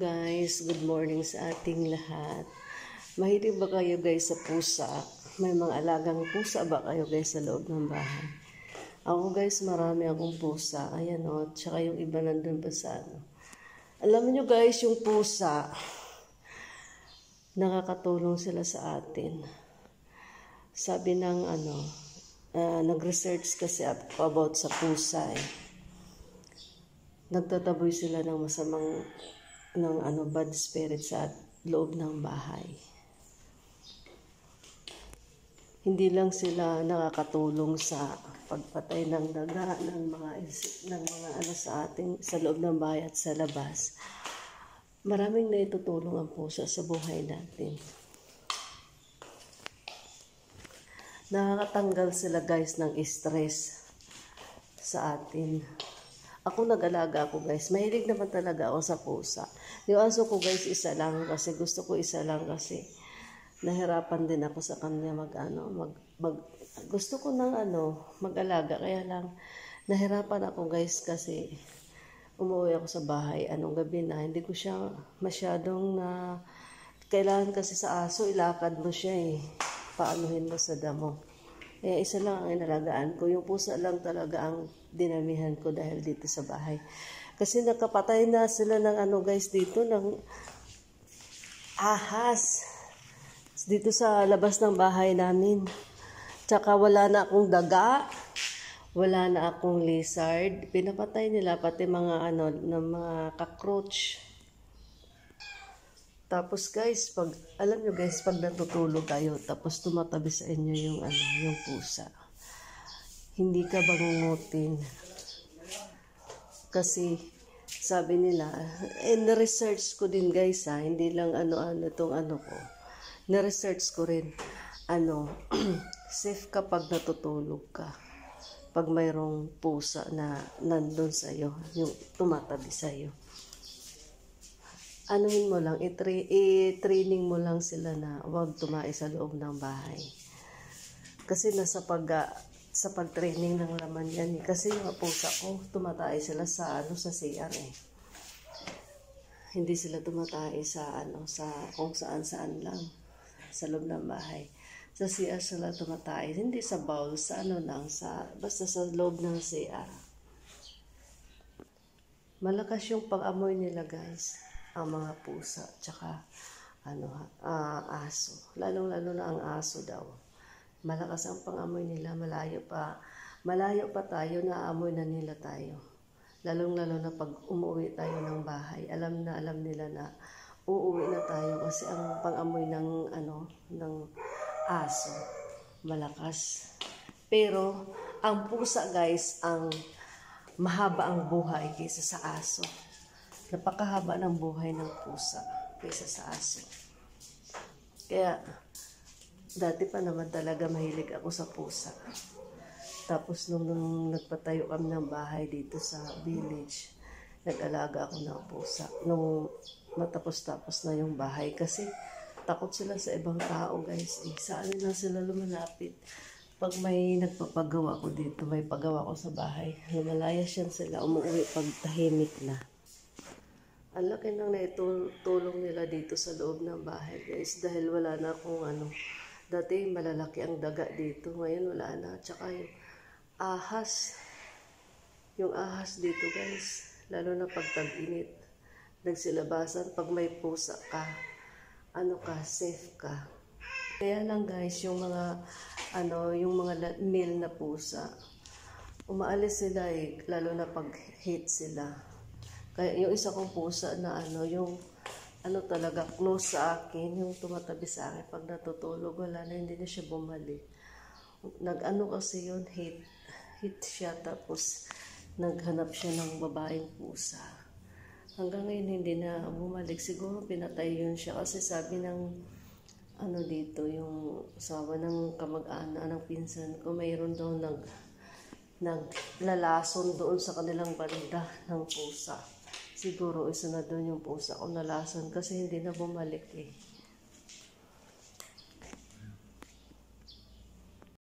Guys, good morning sa ating lahat. Mahilig ba kayo guys sa pusa? May mga alagang pusa ba kayo guys sa loob ng bahay? Ako guys, marami akong pusa. Ayan o, tsaka yung iba nandun pa sa ano. Alam niyo guys, yung pusa, nakakatulong sila sa atin. Sabi ng nag-research kasi about sa pusa eh. Nagtataboy sila ng masamang bad spirit sa loob ng bahay. Hindi lang sila nakakatulong sa pagpatay ng daga ng mga sa ating sa loob ng bahay at sa labas. Maraming naitutulong ang pusa sa buhay natin. Nakakatanggal sila guys ng stress sa atin. Ako nag-alaga ako guys. Mahilig naman talaga ako sa pusa. Yung aso ko guys isa lang kasi gusto ko isa lang kasi nahirapan din ako sa kanya gusto ko ng mag-alaga kaya lang nahirapan ako guys kasi umuwi ako sa bahay anong gabi na hindi ko siya masyadong kailangan kasi sa aso ilakad mo siya paanuhin mo sa damo. Isa lang ang inalagaan ko. Yung pusa lang talaga ang dinamihan ko dahil dito sa bahay. Kasi nakapatay na sila ng guys dito, ng ahas. Dito sa labas ng bahay namin. Tsaka wala na akong daga. Wala na akong lizard. Pinapatay nila pati mga mga cockroach. Tapos guys, alam nyo guys, pag natutulog kayo, tapos tumatabi sa inyo yung pusa. Hindi ka bangungutin. Kasi, sabi nila, na-research ko din guys hindi lang itong ko. Na-research ko rin, safe kapag natutulog ka. Pag mayroong pusa na nandun sa'yo, yung tumatabi sa'yo. Anuhin mo lang, i-training mo lang sila na huwag tumae sa loob ng bahay. Kasi sa pag-training ng laman yan. Kasi yung pusa ko, tumatay sila sa CR Hindi sila tumatay sa kung saan-saan lang. Sa loob ng bahay. Sa CR sila tumatay. Hindi sa bowl, basta sa loob ng CR. Malakas yung pag-amoy nila guys. Ang mga pusa, tsaka aso. Lalong-lalo na ang aso daw. Malakas ang pang-amoy nila, malayo pa tayo, naaamoy na nila tayo. Lalong-lalo na pag umuwi tayo ng bahay, alam nila na uuwi na tayo kasi ang pang-amoy ng aso, malakas. Pero, ang pusa guys, ang mahaba ang buhay kaysa sa aso. Napakahaba ng buhay ng pusa kaysa sa aso. Kaya, dati pa naman talaga mahilig ako sa pusa. Tapos nung nagpatayo kami ng bahay dito sa village, nag-alaga ako ng pusa. Nung matapos-tapos na yung bahay kasi takot sila sa ibang tao guys. Saan lang sila lumalapit. Pag may nagpapagawa ko dito, may pagawa ko sa bahay, lumalayas yan sila, umuwi pag tahimik na. Ang laki nang naitulong nila dito sa loob ng bahay guys dahil wala na akong dati malalaki ang daga dito, ngayon wala na. Tsaka yung ahas dito guys, lalo na pag tag-init, nagsilabasan. Pag may pusa ka, safe ka. Kaya lang guys, yung mga male na pusa, umaalis sila lalo na pag hate sila. Kaya yung isa kong pusa na talaga close sa akin, yung tumatabi sa akin pag natutulog, wala na, hindi na siya bumalik. Kasi yun, hate siya, tapos naghanap siya ng babaeng pusa. Hanggang ngayon hindi na bumalik. Siguro pinatay yun siya kasi sabi ng dito, yung asawa ng kamag-anak ng pinsan ko, mayroon daw naglalason doon sa kanilang banda ng pusa. Siguro isa na doon yung pusa ko nalason kasi hindi na bumalik